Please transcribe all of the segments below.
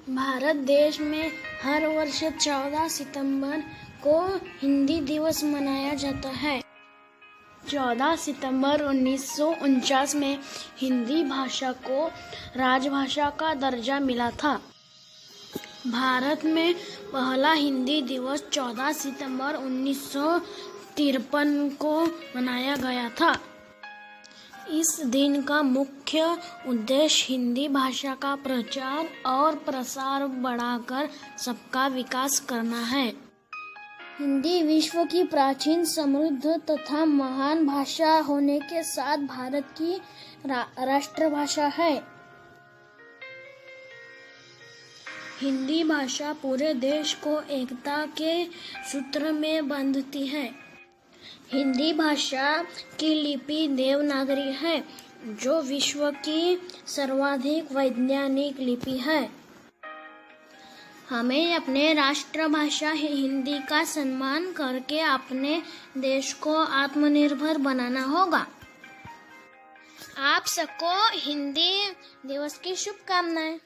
भारत देश में हर वर्ष 14 सितंबर को हिंदी दिवस मनाया जाता है। 14 सितंबर 1949 में हिंदी भाषा को राजभाषा का दर्जा मिला था। भारत में पहला हिंदी दिवस 14 सितंबर 1953 को मनाया गया था। इस दिन का मुख्य उद्देश्य हिंदी भाषा का प्रचार और प्रसार बढ़ाकर सबका विकास करना है। हिंदी विश्व की प्राचीन, समृद्ध तथा महान भाषा होने के साथ भारत की राष्ट्रभाषा है। हिंदी भाषा पूरे देश को एकता के सूत्र में बांधती है। हिंदी भाषा की लिपि देवनागरी है, जो विश्व की सर्वाधिक वैज्ञानिक लिपि है। हमें अपने राष्ट्रभाषा हिंदी का सम्मान करके अपने देश को आत्मनिर्भर बनाना होगा। आप सबको हिंदी दिवस की शुभकामनाएं।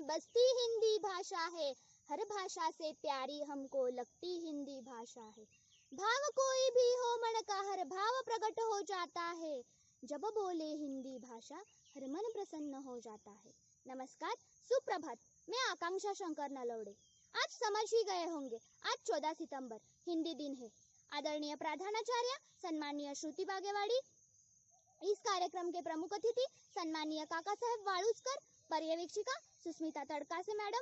बसती हिंदी भाषा है, हर भाषा से प्यारी हमको लगती हिंदी भाषा है। भाव कोई भी हो मन का, हर भाव प्रकट हो जाता है। जब बोले हिंदी भाषा, हर मन प्रसन्न हो जाता है। नमस्कार, सुप्रभात। मैं आकांक्षा शंकर नलवड़े। आज समझ ही गए होंगे, आज 14 सितंबर हिंदी दिन है। आदरणीय प्रधानाचार्य सन्माननीय श्रुति बागेवाड़ी, इस कार्यक्रम के प्रमुख अतिथि सन्माननीय काका साहेब वाळुस्कर, पर्यवेक्षिका सुस्मिता तड़कासे मैडम,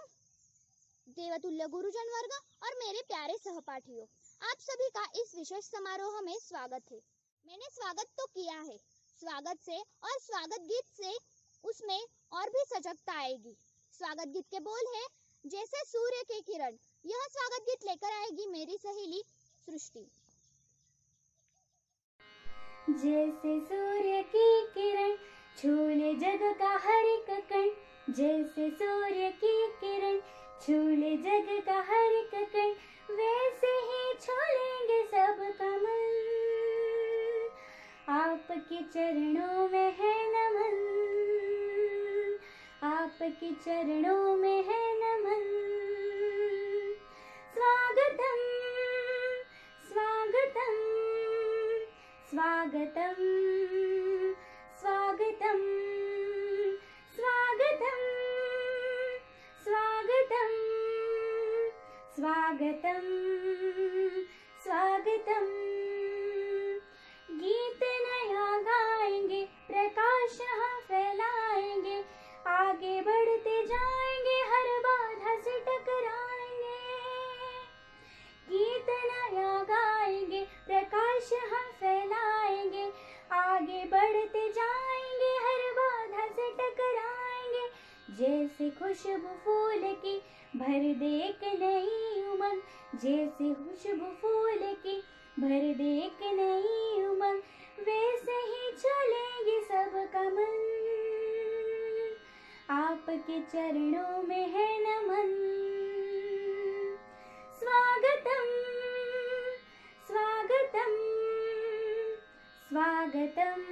देवतुल्य गुरुजन वर्ग और मेरे प्यारे सहपाठियों, आप सभी का इस विशेष समारोह में स्वागत है। मैंने स्वागत तो किया है, स्वागत से और स्वागत गीत से उसमें और भी सजगता आएगी। स्वागत गीत के बोल है, जैसे सूर्य की किरण। यह स्वागत गीत लेकर आएगी मेरी सहेली सृष्टि। जैसे सूर्य की किरण छूले जग का हर एक कण, जैसे सूर्य की किरण छूले जग का हर एक कण, वैसे ही छूलेंगे सबका मन। आपके चरणों में है नमन, आपके चरणों में है नमन। स्वागतम स्वागतम स्वागतम स्वागतम स्वागतम स्वागतम स्वागतम स्वागतम। गीत नया गाएंगे, प्रकाश हम फैलाएंगे, आगे बढ़ते जाएंगे, हर बाधा से टकराएंगे। गीत नया गाएंगे, प्रकाश हम फैलाएंगे, आगे बढ़ते जाएंगे, हर बाधा से टकराएंगे। जैसे खुशबू फूल की भर दे एक नई उमंग, जैसे खुशबू फूल की भर दे एक नई उमंग, वैसे ही चलेंगे सबका मन। आपके चरणों में है नमन। स्वागतम स्वागतम स्वागतम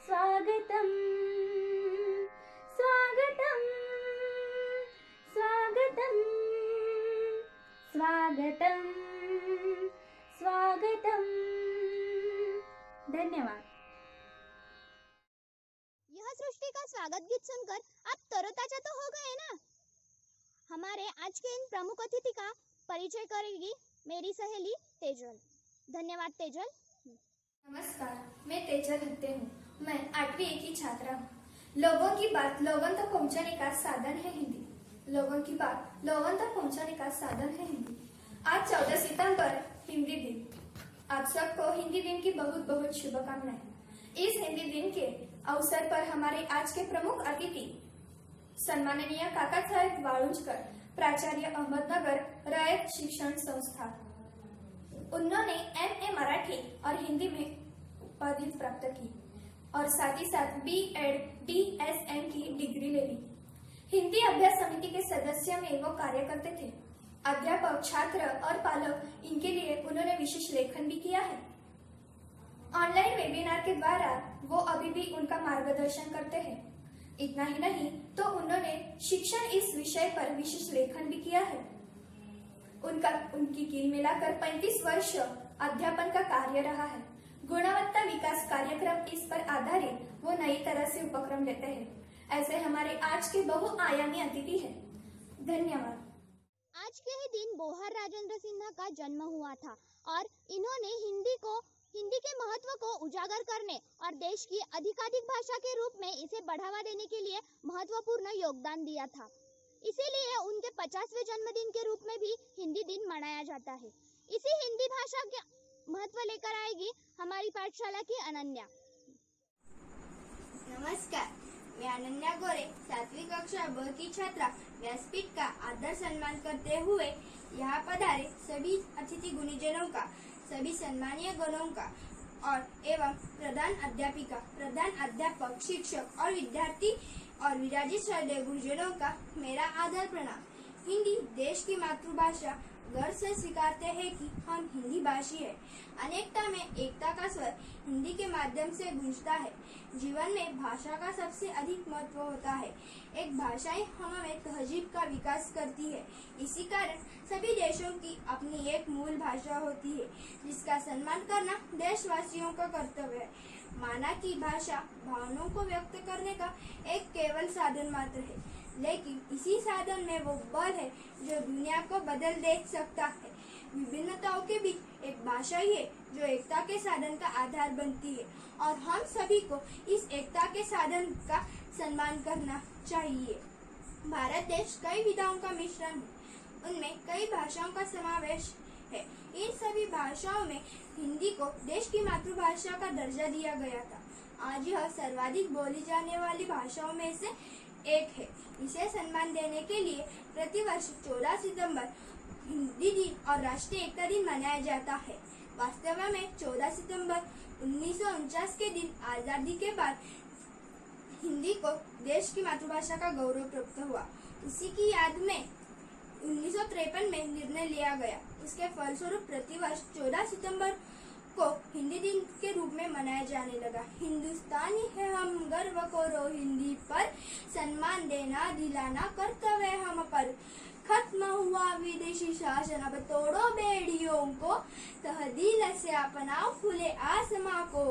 स्वागतम स्वागतम स्वागतम स्वागतम स्वागतम। धन्यवाद। यह सृष्टि का स्वागत गीत सुनकर आप तरोताजा तो हो गए ना। हमारे आज के इन प्रमुख अतिथि का परिचय करेगी मेरी सहेली तेजल। धन्यवाद तेजल। नमस्कार, मैं तेजल हत्ते हूँ। मैं 8वीं A की छात्रा हूँ। लोगों की बात लोगों तक पहुँचाने का साधन है हिंदी। लोगों की बात लोगों तक पहुँचाने का साधन है हिंदी। आज 14 सितंबर हिंदी दिन। आप सबको हिंदी दिन की बहुत बहुत शुभकामनाएं। इस हिंदी दिन के अवसर पर हमारे आज के प्रमुख अतिथि सम्माननीय काका साहेब वाळुंजकर, प्राचार्य अहमदनगर रयत शिक्षण संस्था। उन्होंने MA मराठी और हिंदी में उपाधि प्राप्त की और साथ ही साथ B.Ed. DSM की डिग्री ले ली। हिंदी अभ्यास समिति के सदस्य में वो कार्य करते थे। अध्यापक, छात्र और पालक इनके लिए उन्होंने विशेष लेखन भी किया है। ऑनलाइन वेबिनार के द्वारा वो अभी भी उनका मार्गदर्शन करते हैं। इतना ही नहीं तो उन्होंने शिक्षण इस विषय पर विशेष लेखन भी किया है। उनकी कील मिलाकर 35 वर्ष अध्यापन का कार्य रहा है। गुणवत्ता विकास कार्यक्रम इस पर आधारित वो नई तरह से उपक्रम लेते हैं। ऐसे हमारे आज के बहुआयामी अतिथि हैं। धन्यवाद। आज के ही दिन बोहर राजेंद्र सिन्हा का जन्म हुआ था और इन्होंने हिंदी के महत्व को उजागर करने और देश की अधिकाधिक भाषा के रूप में इसे बढ़ावा देने के लिए महत्वपूर्ण योगदान दिया था। इसीलिए उनके 50वें जन्मदिन के रूप में भी हिंदी दिन मनाया जाता है। इसी हिंदी भाषा के महत्व लेकर आएगी हमारी पाठशाला की अनन्या। नमस्कार, मैं अनन्या गोरे 7वीं कक्षा ब की छात्रा व्यासपीठ का आदर सम्मान करते हुए यहाँ पधारे सभी अतिथि गुणीजनों का, सभी सम्मानीय गणों का और एवं प्रधान अध्यापिका, प्रधान अध्यापक, शिक्षक और विद्यार्थी और विराजित श्रद्धेय गुरुजनों का मेरा आदर प्रणाम। हिंदी देश की मातृभाषा। गर्व से स्वीकारते हैं कि हम हिंदी भाषी है। अनेकता में एकता का स्वर हिंदी के माध्यम से गूंजता है। जीवन में भाषा का सबसे अधिक महत्व होता है। एक भाषा ही हमें तहजीब का विकास करती है। इसी कारण सभी देशों की अपनी एक मूल भाषा होती है, जिसका सम्मान करना देशवासियों का कर्तव्य है। माना कि भाषा भावनाओं को व्यक्त करने का एक केवल साधन मात्र है, लेकिन इसी साधन में वो बल है जो दुनिया को बदल दे सकता है। विभिन्नताओं के बीच एक भाषा ही है जो एकता के साधन का आधार बनती है और हम सभी को इस एकता के साधन का सम्मान करना चाहिए। भारत देश कई विधाओं का मिश्रण है, उनमें कई भाषाओं का समावेश है। इन सभी भाषाओं में हिंदी को देश की मातृभाषा का दर्जा दिया गया था। आज यह सर्वाधिक बोली जाने वाली भाषाओं में से एक है। इसे सम्मान देने के लिए प्रतिवर्ष 14 सितंबर हिंदी दिन और राष्ट्रीय एकता दिन मनाया जाता है। वास्तव में 14 सितंबर 1949 के दिन आजादी के बाद हिंदी को देश की मातृभाषा का गौरव प्राप्त हुआ। उसी की याद में 1953 में निर्णय लिया गया। उसके फलस्वरूप प्रतिवर्ष 14 सितंबर को हिंदी दिन के रूप में मनाया जाने लगा। हिंदुस्तानी है हम, गर्व करो हिंदी पर, सम्मान देना दिलाना कर्तव्य हम पर। खत्म हुआ विदेशी शासन, अब तोड़ो बेड़ियों को, तहदील से अपनाओ खुले आसमां को,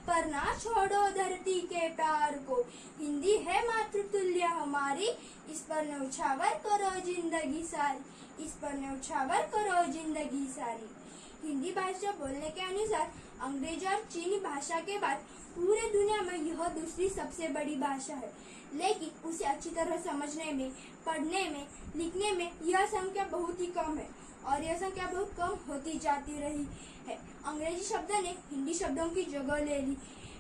पर ना छोड़ो धरती के प्यार को। हिंदी है मातृतुल्य हमारी, इस पर न्यौछावर करो जिंदगी सारी, इस पर न्यौछावर करो जिंदगी सारी। हिंदी भाषा बोलने के अनुसार अंग्रेजी और चीनी भाषा के बाद पूरे दुनिया में यह दूसरी सबसे बड़ी भाषा है, लेकिन उसे अच्छी तरह समझने में, पढ़ने में, लिखने में यह संख्या बहुत ही कम है और यह संख्या बहुत कम होती जाती रही है। अंग्रेजी शब्द ने हिंदी शब्दों की जगह ले ली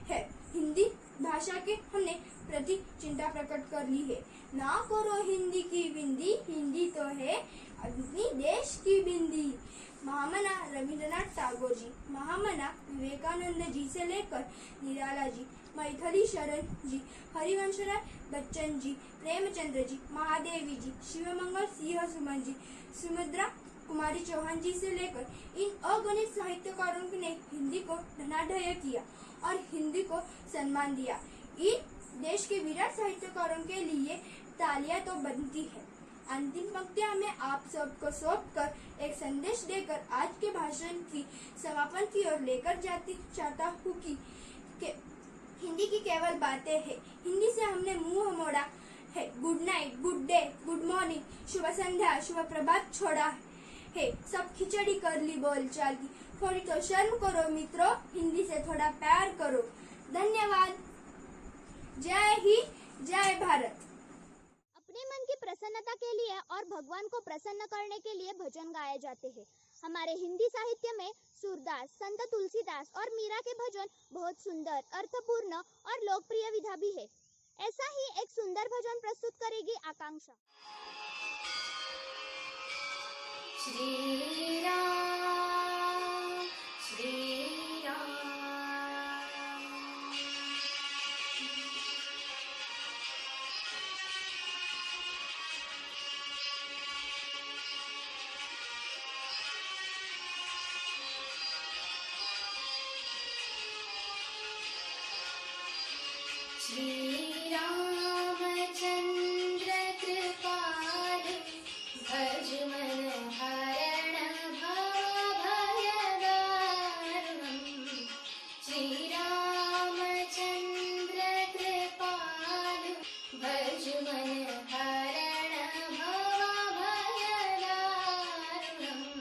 है। हिंदी भाषा के हमने प्रति चिंता प्रकट कर ली है। ना करो हिंदी की विंदी, हिंदी तो है अपनी देश की बिंदी। महामना रविंद्रनाथ टैगोर जी, महामना विवेकानंद जी से लेकर निराला जी, मैथिली शरण जी, हरिवंशराय बच्चन जी, प्रेमचंद्र जी, महादेवी जी, शिवमंगल सिंह सुमन जी, सुमित्रा कुमारी चौहान जी से लेकर इन अगणित साहित्यकारों ने हिंदी को धनाढ्य किया और हिंदी को सम्मान दिया। इन देश के विराट साहित्यकारों के लिए तालियां तो बनती है। अंतिम पंक्तियां में आप सबको सौंप कर एक संदेश देकर आज के भाषण की समापन की ओर लेकर चाहता हूँ कि हिंदी की केवल बातें हैं। हिंदी से हमने मुंह मोड़ा है। Good night, good day, good morning, शुभ संध्या, शुभ प्रभात छोड़ा है। सब खिचड़ी कर ली बोलचाल की। थोड़ी तो शर्म करो मित्रों, हिंदी से थोड़ा प्यार करो। धन्यवाद। जय हिंद, जय भारत। अपने मन की प्रसन्नता के लिए और भगवान को प्रसन्न करने के लिए भजन गाए जाते हैं। हमारे हिंदी साहित्य में सूरदास, संत तुलसीदास और मीरा के भजन बहुत सुंदर, अर्थपूर्ण और लोकप्रिय विधा भी है। ऐसा ही एक सुंदर भजन प्रस्तुत करेगी आकांक्षा। श्री राम, श्री राम। श्री रामचंद्र कृपालु, भज मन हरण भव भय दारुणम्। श्री रामचंद्र कृपालु, भज मन हरण भव भय दारुणम्।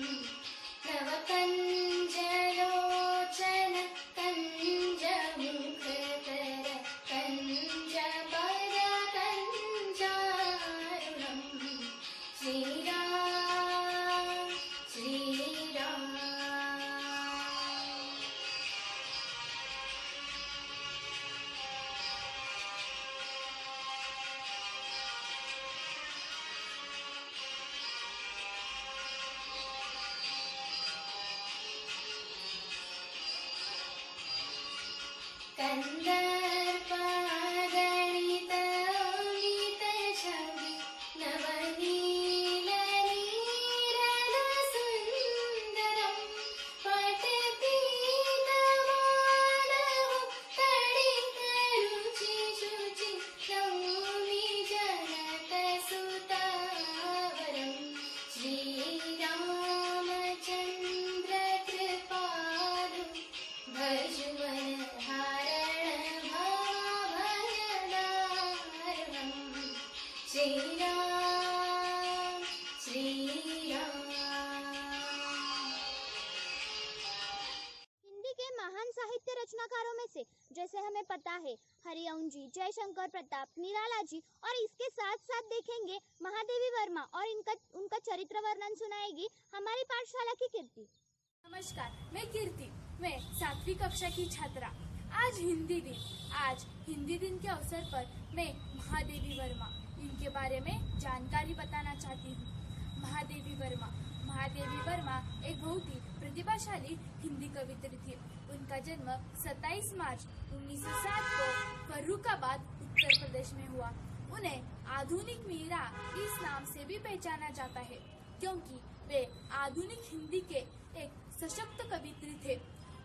नव कंज लोचन कंज मुखकर कंज पर कंजारुणम्। श्री राम, श्री राम। कंदर्प गणित गीत छवि, नवनील नीरद सुंदरम। पठपीतमानः तडित रुचि शुचि, नौमि जनकसुतावरम्। श्री रामचंद्र कृपालु, भज मन हरण भव भय दारुणम्। श्री राम, श्री राम। हिंदी के महान साहित्य रचनाकारों में से जैसे हमें पता है हरिओम जी, जयशंकर प्रताप, निराला जी, और इसके साथ साथ देखेंगे महादेवी वर्मा और उनका चरित्र वर्णन सुनाएगी हमारी पाठशाला की कीर्ति। नमस्कार, मैं कीर्ति, मैं 7वीं कक्षा की छात्रा। आज हिंदी दिन के अवसर पर मैं महादेवी वर्मा इनके बारे में जानकारी बताना चाहती हूँ। महादेवी वर्मा एक बहुत ही प्रतिभाशाली हिंदी कवित्री थी। उनका जन्म 27 मार्च 1907 को फर्रुखाबाद, उत्तर प्रदेश में हुआ। उन्हें आधुनिक मीरा इस नाम से भी पहचाना जाता है, क्योंकि वे आधुनिक हिंदी के एक सशक्त कवित्री थे।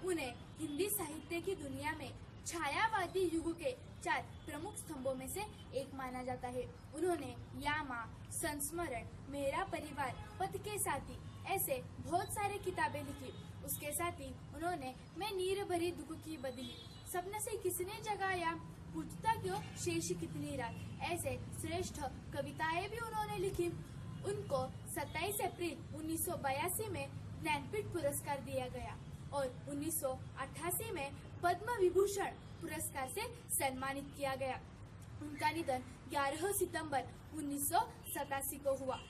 उन्हें हिंदी साहित्य की दुनिया में छायावादी युग के 4 प्रमुख स्तंभों में से एक माना जाता है। उन्होंने यामा, संस्मरण, मेरा परिवार, पथ के साथी ऐसे बहुत सारे किताबें लिखी। उसके साथ ही उन्होंने मैं नीर भरी दुख की बदली, सपने से किसने जगाया, पूछता क्यों शेष कितनी रात, ऐसे श्रेष्ठ कविताएं भी उन्होंने लिखी। उनको 27 अप्रैल 1982 में ज्ञानपीठ पुरस्कार दिया गया और 1988 में पद्म विभूषण पुरस्कार से सम्मानित किया गया। उनका निधन 11 सितंबर 1987 को हुआ।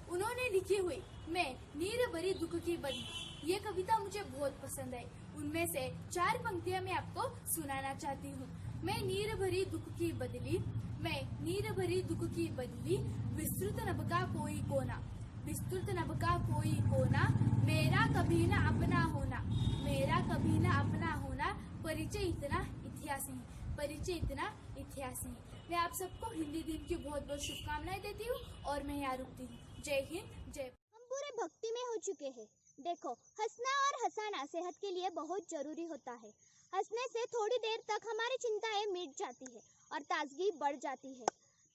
उन्होंने लिखी हुई मैं नीर भरी दुख की बदली, ये कविता मुझे बहुत पसंद है। उनमें से 4 पंक्तियां मैं आपको सुनाना चाहती हूँ। मैं नीर भरी दुख की बदली, मैं नीर भरी दुख की बदली, विस्तृत नभ का कोई कोना, विस्तृत नभ का कोई कोना, मेरा कभी न अपना होना, मेरा कभी न अपना होना, परिचय इतना इतिहास नहीं, परिचय इतना इतिहास नहीं। मैं आप सबको हिंदी दिन की बहुत बहुत शुभकामनाएं देती हूँ और मैं यहाँ रुकती हूँ। जय हिंद, जय। हम पूरे भक्ति में हो चुके हैं। देखो, हंसना और हंसाना सेहत के लिए बहुत जरूरी होता है। हंसने से थोड़ी देर तक हमारी चिंताएं मिट जाती है और ताजगी बढ़ जाती है।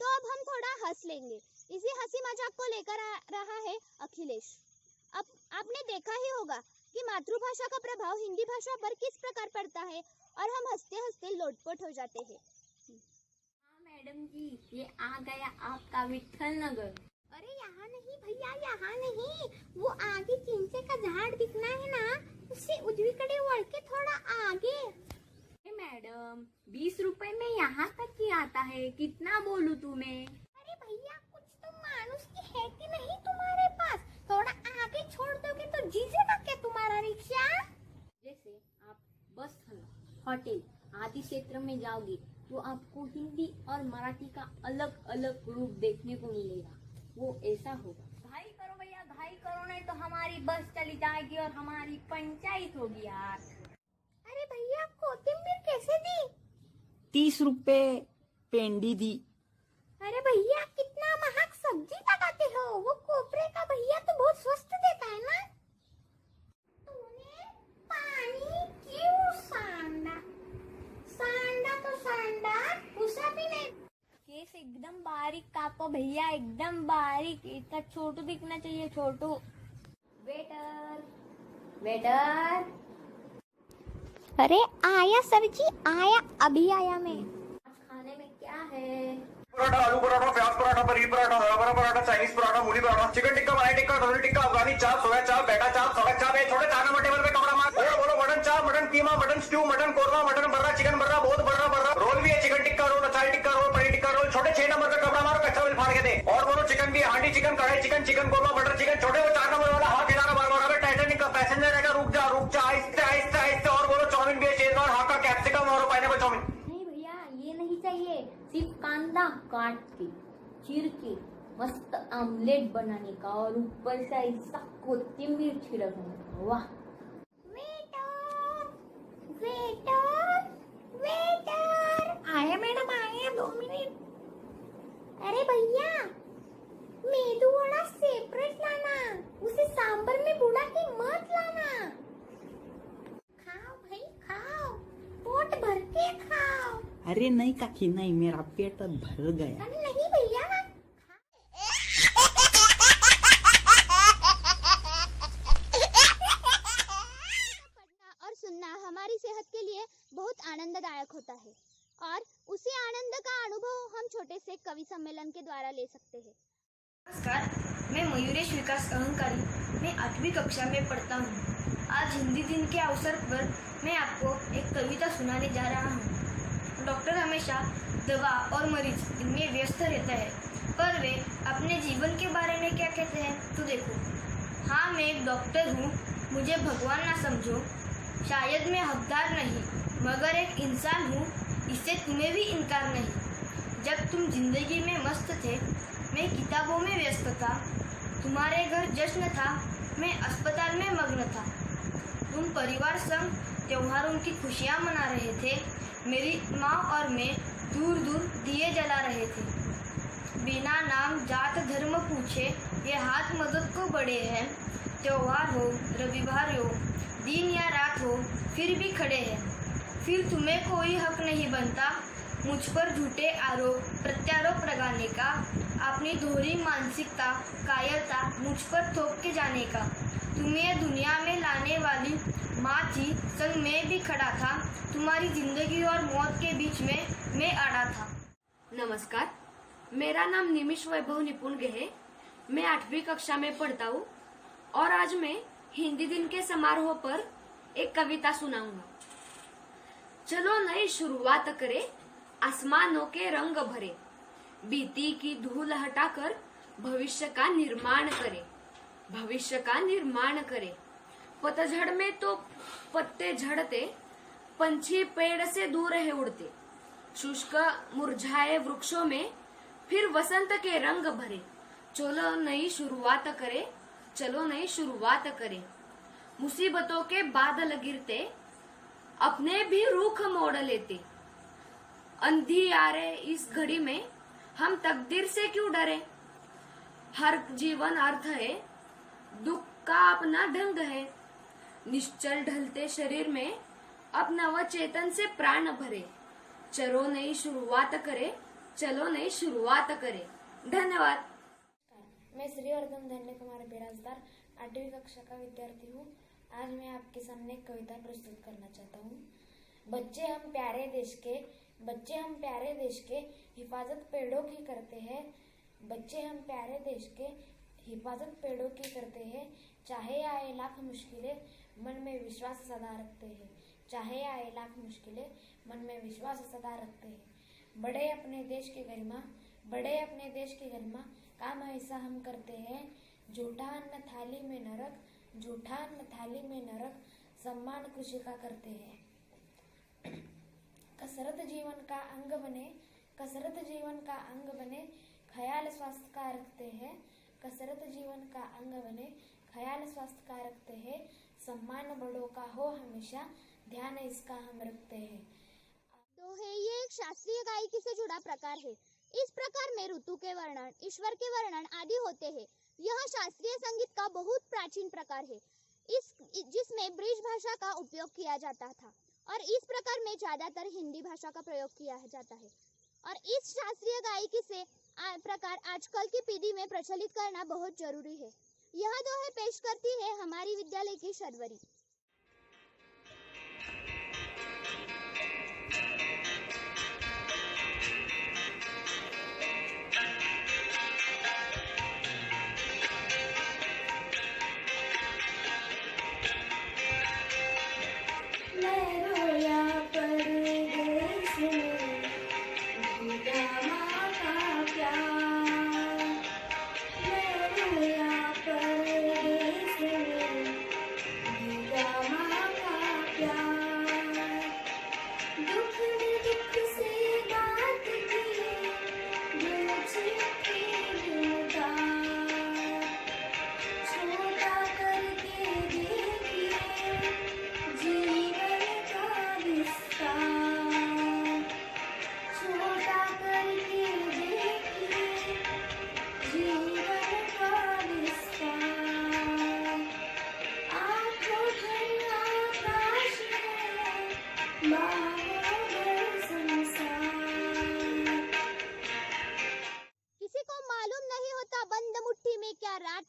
तो अब हम थोड़ा हंस लेंगे। इसी हंसी मजाक को लेकर आ रहा है अखिलेश। अब आपने देखा ही होगा कि मातृभाषा का प्रभाव हिंदी भाषा पर किस प्रकार पड़ता है और हम हंसते हंसते लोटपोट हो जाते हैं। हाँ मैडम जी, ये आ गया आपका विट्ठल नगर। अरे यहाँ नहीं भैया, यहाँ नहीं, वो आगे चिंचे का झाड़ दिखना है ना, उससे उजवीकडे वळ के थोड़ा आगे। मैडम 20 रुपए में यहाँ तक ही आता है, कितना बोलूं तुम्हें? अरे भैया कुछ तो मानुस की है कि नहीं तुम्हारे पास, थोड़ा आगे छोड़ दोगे तो जीजेगा क्या तुम्हारा रिक्शा? जैसे आप बस होटल आदि क्षेत्र में जाओगे तो आपको हिंदी और मराठी का अलग अलग रूप देखने को मिलेगा, वो ऐसा होगा। घाई करो भैया, घाई करो, नहीं तो हमारी बस चली जाएगी और हमारी पंचायत होगी यार। अरे भैया कोथिंबीर कैसे दी? 30 रुपए पेंडी दी। अरे भैया कितना महंग सब्जी लगाते हो, वो कोपरे का भैया तो बहुत सस्ता देता है ना। तूने पानी क्यों सांडा? सांडा तो सांडा, घुसा भी नहीं। केस एकदम बारीक कापो भैया, एकदम बारीक, इतना छोटू दिखना चाहिए, छोटू। Waiter, waiter. अरे आया सर जी, आया, अभी आया मैं। आज खाने में क्या है? पराठा, आलू पराठा, प्याज पराठा, पनीर पराठा, हरा पराठा, चाइनीज पराठा, मूली पराठा, चिकन टिक्का, मलाई टिक्का, पनीर टिक्का, अफगानी चाप, सोया चाप, बेटा चाप, सड़क चाप, छोटे 4 नंबर टेबल पे कपड़ा मार। बोलो mutton chop, mutton keema, mutton stew, mutton korma, mutton barra, chicken barra, बहुत बर्रा, रोल भी है, chicken tikka roll, achari tikka roll, paneer tikka roll, छोटे 6 नंबर पे कपड़ा मारो, कच्चा बिल फाड़ के दे। और बोलो चिकन भी, हांडी चिकन, कढ़ाई chicken, chicken korma, butter chicken, छोटे वो 4 नंबर वाला हाथ हिलाना बार टाइटैनिक का पैसेंजर रहेगा, रुक जा आहिस्ते आहिस्ते आहिस्ते। और बोलो चाउमीन भी है, शेजवान, हाका, कैप्सिकम और पाइनएप्पल चाउमीन। नहीं भैया ये नहीं चाहिए, सिर्फ कांदा काट के चीर के मस्त आमलेट बनाने का और ऊपर से ऐसा कोथिंबीर छिड़कने का, वाह। Waiter, waiter, waiter. आया मैडम, आया, 2 मिनट। अरे भैया मेदू वड़ा सेपरेट लाना, उसे सांबर में बुड़ा के मत लाना। खाओ भाई खाओ, पोट भर के खाओ। अरे नहीं काकी नहीं, मेरा पेट भर गया। अरे नहीं भैया, पढ़ना और सुनना हमारी सेहत के लिए बहुत आनंददायक होता है और उसी आनंद का अनुभव हम छोटे से कवि सम्मेलन के द्वारा ले सकते हैं। नमस्कार, मैं मयूरेश विकास अहंकारी, मैं 8वीं कक्षा में पढ़ता हूँ। आज हिंदी दिन के अवसर पर मैं आपको एक कविता सुनाने जा रहा हूँ। डॉक्टर हमेशा दवा और मरीज इनमें व्यस्त रहता है, पर वे अपने जीवन के बारे में क्या कहते हैं तो देखो। हाँ मैं एक डॉक्टर हूँ, मुझे भगवान ना समझो, शायद मैं हकदार नहीं मगर एक इंसान हूँ, इससे तुम्हें भी इनकार नहीं। जब तुम जिंदगी में मस्त थे मैं किताबों में व्यस्त था, तुम्हारे घर जश्न था, मैं अस्पताल में मग्न था। तुम परिवार संग त्योहारों की खुशियाँ मना रहे थे, मेरी माँ और मैं दूर दूर दिए जला रहे थे। बिना नाम जात धर्म पूछे ये हाथ मदद को बड़े हैं, त्योहार हो रविवार हो दिन या रात हो फिर भी खड़े हैं। फिर तुम्हें कोई हक नहीं बनता मुझ पर झूठे आरोप प्रत्यारोप लगाने का, अपनी दोहरी मानसिकता कायरता मुझ पर थोप के जाने का। तुम्हें दुनिया में लाने वाली माँ थी, संग मैं भी खड़ा था, तुम्हारी जिंदगी और मौत के बीच में मैं अड़ा था। नमस्कार, मेरा नाम निमिष वैभव निपुण है, मैं 8वीं कक्षा में पढ़ता हूँ और आज मैं हिंदी दिन के समारोह पर एक कविता सुनाऊंगा। चलो नई शुरुआत करें, आसमानों के रंग भरे, बीती की धूल हटाकर भविष्य का निर्माण करें, भविष्य का निर्माण करें। पतझड़ में तो पत्ते झड़ते, पंछी पेड़ से दूर है उड़ते, शुष्क मुरझाए वृक्षों में फिर वसंत के रंग भरे। चलो नई शुरुआत करें, चलो नई शुरुआत करें। मुसीबतों के बादल गिरते, अपने भी रुख मोड़ लेते, अंधियारे इस घड़ी में हम तकदीर से क्यों डरे। हर जीवन अर्थ है, दुख का अपना ढंग है, निश्चल ढलते शरीर में अब नव चेतन से प्राण भरे। चलो नई शुरुआत करे, चलो नई शुरुआत करे। धन्यवाद। मैं श्रीवर्धन धन्य कुमार बिराजदार 8वीं कक्षा का विद्यार्थी हूँ। आज मैं आपके सामने एक कविता प्रस्तुत करना चाहता हूँ। बच्चे हम प्यारे देश के हिफाजत पेड़ों की करते हैं, बच्चे हम प्यारे देश के हिफाजत पेड़ों की करते हैं, चाहे आए लाख मुश्किलें मन में विश्वास सदा रखते हैं, चाहे आए लाख मुश्किलें मन में विश्वास सदा रखते हैं। बड़े अपने देश की गरिमा, बड़े अपने देश की गरिमा, काम ऐसा हम करते हैं, झूठा अन्न थाली में न रख, झूठा अन्न थाली में न रख, सम्मान खुशी का करते हैं। कसरत जीवन का अंग बने, कसरत जीवन का अंग बने, ख्याल स्वास्थ्य का रखते हैं, कसरत जीवन का अंग बने, ख्याल स्वास्थ्य का रखते हैं, सम्मान बड़ों का हो हमेशा, ध्यान इसका हम रखते हैं। दोहे ये एक शास्त्रीय गायकी से जुड़ा प्रकार है। इस प्रकार में ऋतु के वर्णन, ईश्वर के वर्णन आदि होते हैं। यह शास्त्रीय संगीत का बहुत प्राचीन प्रकार है, जिसमें ब्रिज भाषा का उपयोग किया जाता था और इस प्रकार में ज्यादातर हिंदी भाषा का प्रयोग किया जाता है। और इस शास्त्रीय गायकी से प्रकार आजकल की पीढ़ी में प्रचलित करना बहुत जरूरी है। यह दोहे पेश करती है हमारी विद्यालय की शर्वरी।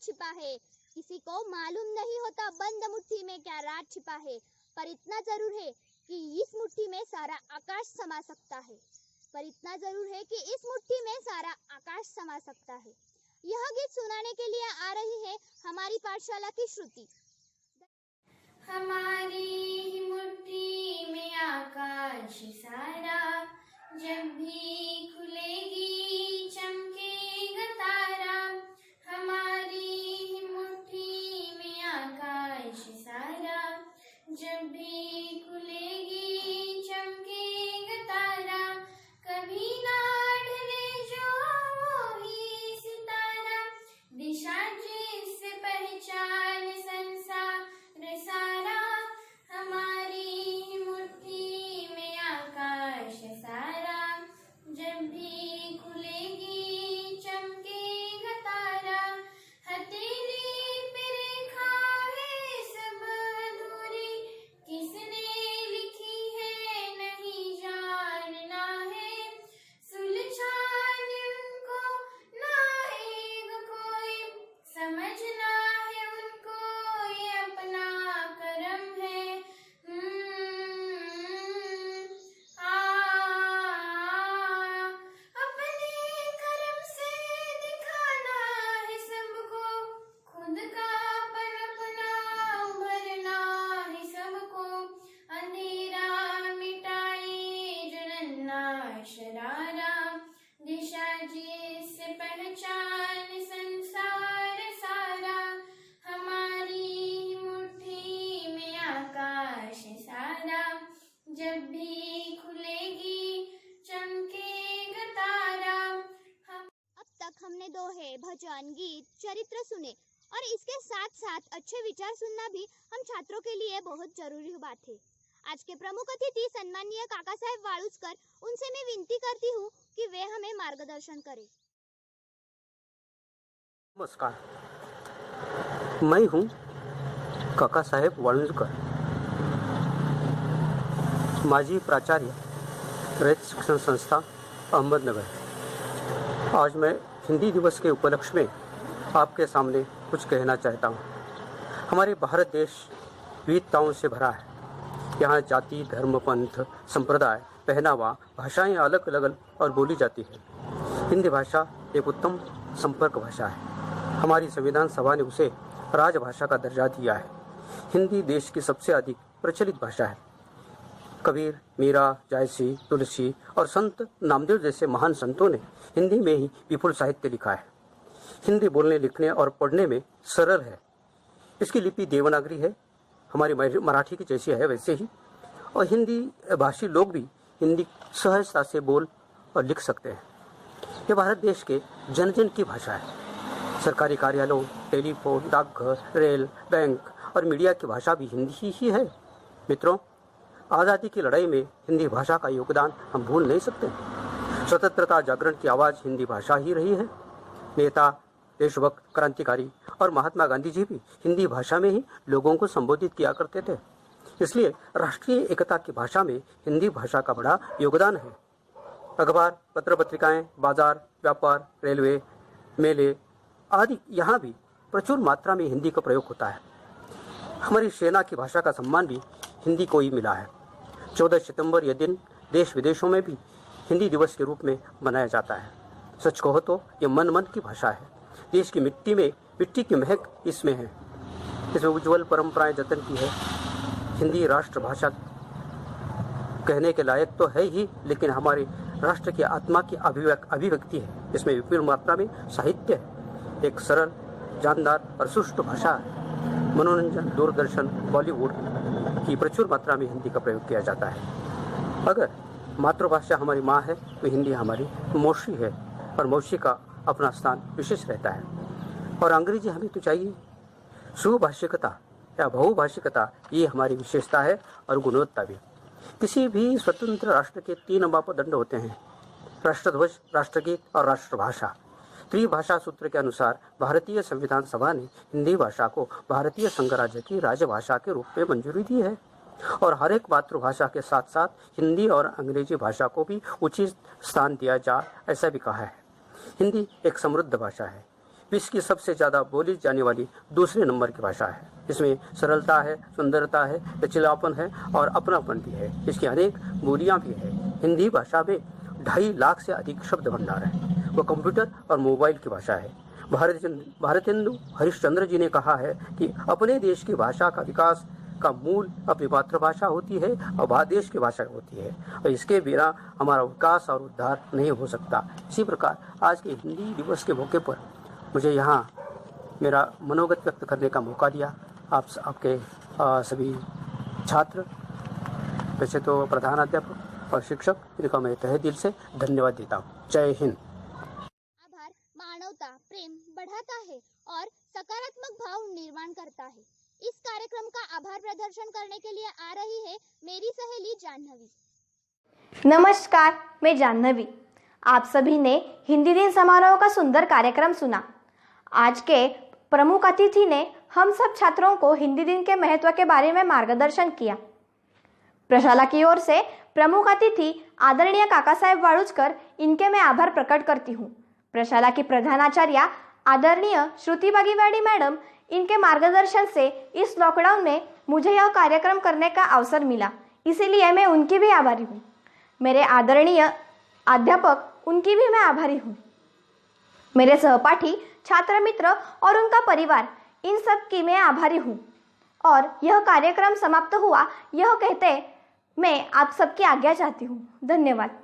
छिपा है, किसी को मालूम नहीं होता बंद मुट्ठी में क्या राज छिपा है, पर इतना जरूर है कि इस मुट्ठी में सारा आकाश समा सकता है, पर इतना जरूर है कि इस मुट्ठी में सारा आकाश समा सकता है। यह गीत सुनाने के लिए आ रही है हमारी पाठशाला की श्रुति। हमारी मुट्ठी में आकाश सारा, जब भी खुलेगी चमकेगा तारा। हमारी मुट्ठी में आकाश सारा, जब भी खुलेगी चमकेगा तारा। कभी ना ढले जो वो ही सितारा, दिशा जिससे पहचान संसार सारा। हमारी मुट्ठी में आकाश सारा, जब भी खुलेगी चमकेगा तारा। हथेली पे रेखा है सब अधूरी, किसने लिखी है नहीं जानना है। सुलझाने उनको ना आएगा कोई, समझना है उनको ये अपना करम है। अपने करम से दिखाना है सबको, खुद का अपन अपना उभरना है सबको। अंधेरा मिटाए जो नन्हा शरारा, दिशा जिससे पहचान संसार सारा। हमारी मुट्ठी में आकाश सारा, जब भी खुलेगी चमकेगा तारा। अब तक हमने दोहे, भजन, गीत, चरित्र सुने और इसके साथ साथ अच्छे विचार सुनना भी हम छात्रों के लिए बहुत जरूरी बात है। आज के प्रमुख अतिथि सन्माननीय काका साहेब वालुस्कर, उनसे मैं विनती करती हूँ कि वे हमें मार्गदर्शन करें। नमस्कार, मैं हूँ काका साहेब वालुस्कर, माजी प्राचार्य रयत शिक्षण संस्था अहमदनगर। आज मैं हिंदी दिवस के उपलक्ष्य में आपके सामने कुछ कहना चाहता हूँ। हमारे भारत देश विविधताओं से भरा है। यहाँ जाति, धर्म, पंथ, संप्रदाय, पहनावा, भाषाएं अलग अलग और बोली जाती है। हिंदी भाषा एक उत्तम संपर्क भाषा है। हमारी संविधान सभा ने उसे राजभाषा का दर्जा दिया है। हिंदी देश की सबसे अधिक प्रचलित भाषा है। कबीर, मीरा, जायसी, तुलसी और संत नामदेव जैसे महान संतों ने हिंदी में ही विपुल साहित्य लिखा है। हिंदी बोलने, लिखने और पढ़ने में सरल है। इसकी लिपि देवनागरी है, हमारी मराठी की जैसी है वैसे ही, और हिंदी भाषी लोग भी हिंदी सहजता से बोल और लिख सकते हैं। यह भारत देश के जन जन की भाषा है। सरकारी कार्यालयों, टेलीफोन, डाकघर, रेल, बैंक और मीडिया की भाषा भी हिंदी ही है। मित्रों, आज़ादी की लड़ाई में हिंदी भाषा का योगदान हम भूल नहीं सकते। स्वतंत्रता जागरण की आवाज़ हिंदी भाषा ही रही है। नेता, देशभक्त, क्रांतिकारी और महात्मा गांधी जी भी हिंदी भाषा में ही लोगों को संबोधित किया करते थे। इसलिए राष्ट्रीय एकता की भाषा में हिंदी भाषा का बड़ा योगदान है। अखबार, पत्र पत्रिकाएं, बाजार, व्यापार, रेलवे, मेले आदि यहाँ भी प्रचुर मात्रा में हिंदी का प्रयोग होता है। हमारी सेना की भाषा का सम्मान भी हिंदी को ही मिला है। 14 सितंबर यह दिन देश विदेशों में भी हिंदी दिवस के रूप में मनाया जाता है। सच कहो तो ये मन मन की भाषा है। देश की मिट्टी की महक इसमें है। इसमें उज्जवल परंपराएं जतन की है। हिंदी राष्ट्रभाषा कहने के लायक तो है ही, लेकिन हमारे राष्ट्र की आत्मा की अभिव्यक्ति है। इसमें विपुल मात्रा में साहित्य है। एक सरल, जानदार और सुष्ठु भाषा है। मनोरंजन, दूरदर्शन, बॉलीवुड की प्रचुर मात्रा में हिंदी का प्रयोग किया जाता है। अगर मातृभाषा हमारी माँ है तो हिंदी हमारी मौसी है, और मौसी का अपना स्थान विशेष रहता है। और अंग्रेजी हमें तो चाहिए। सुभाषिकता या बहुभाषिकता ये हमारी विशेषता है और गुणवत्ता भी। किसी भी स्वतंत्र राष्ट्र के 3 मापदंड होते हैं: राष्ट्रध्वज, राष्ट्रगीत और राष्ट्रभाषा। त्रिभाषा सूत्र के अनुसार भारतीय संविधान सभा ने हिंदी भाषा को भारतीय संघ राज्य की राजभाषा के रूप में मंजूरी दी है, और हर एक मातृभाषा के साथ साथ हिंदी और अंग्रेजी भाषा को भी उचित स्थान दिया जाए, ऐसा भी कहा है। हिंदी एक समृद्ध भाषा है। विश्व की सबसे ज़्यादा बोली जाने वाली दूसरे नंबर की भाषा है। इसमें सरलता है, सुंदरता है, लचीलापन है और अपनापन भी है। इसकी अनेक बोलियाँ भी है। हिंदी भाषा में 2.5 लाख से अधिक शब्द भंडार है। वह कंप्यूटर और मोबाइल की भाषा है। भारतेंदु हरिश्चंद्र जी ने कहा है कि अपने देश की भाषा का विकास का मूल अपनी मातृभाषा होती है और देश की भाषा होती है, और इसके बिना हमारा विकास और उद्धार नहीं हो सकता। इसी प्रकार आज के हिंदी दिवस के मौके पर मुझे यहाँ मेरा मनोगत व्यक्त करने का मौका दिया। आपके सभी छात्र, वैसे तो प्रधानाध्यापक और शिक्षक, इनका मैं तहे दिल से धन्यवाद देता हूँ। जय हिंद। आभार मानवता, प्रेम बढ़ाता है और सकारात्मक भाव निर्माण करता है। इस कार्यक्रम का आभार प्रदर्शन करने के लिए आ रही है मेरी सहेली जाह्नवी। नमस्कार, मैं जाह्नवी। आप सभी ने हिंदी दिन समारोह का सुंदर कार्यक्रम सुना। आज के प्रमुख अतिथि ने हम सब छात्रों को हिंदी दिन के महत्व के बारे में मार्गदर्शन किया। प्रशाला की ओर से प्रमुख अतिथि आदरणीय काका साहेब वाळुजकर, इनके मैं आभार प्रकट करती हूँ। प्रशाला की प्रधानाचार्य आदरणीय श्रुति बागीवाड़ी मैडम, इनके मार्गदर्शन से इस लॉकडाउन में मुझे यह कार्यक्रम करने का अवसर मिला, इसीलिए मैं उनकी भी आभारी हूँ। मेरे आदरणीय अध्यापक, उनकी भी मैं आभारी हूँ। मेरे सहपाठी, छात्र मित्र और उनका परिवार, इन सब की मैं आभारी हूँ। और यह कार्यक्रम समाप्त हुआ यह कहते मैं आप सबकी आज्ञा चाहती हूँ। धन्यवाद।